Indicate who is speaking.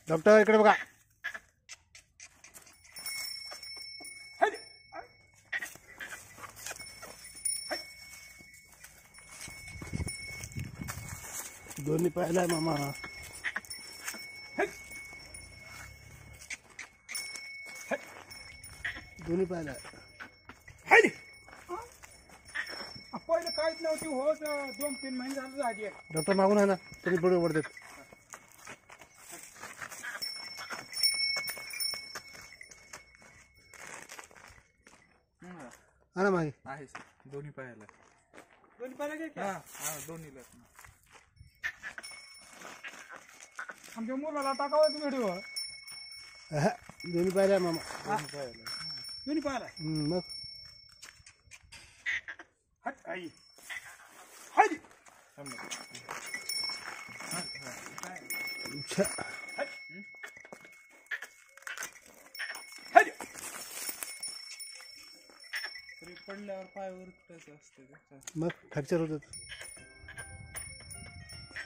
Speaker 1: Doctor इकडे बघा. दोन्ही पाहिलाय मामा. दोन्ही पाहिलाय.
Speaker 2: पहिलं काहीच नव्हती होत. 2-3 महिने झालं झाली.
Speaker 1: डॉक्टर मागून आहे ना, तुम्ही पुढे वर देत. हा ना मागे
Speaker 2: आहे दोन्ही पायाला. दोन्ही पायाला हा दोन्हीला. आमच्या मुलाला टाकावं व्हिडिओ.
Speaker 1: दोन्ही पाहिलाय मामा.
Speaker 2: दोन्ही पायाला
Speaker 1: मग
Speaker 2: हट आई हट. पडल्यावर पायावर कसं असतं
Speaker 1: मग फ्रॅक्चर होतं.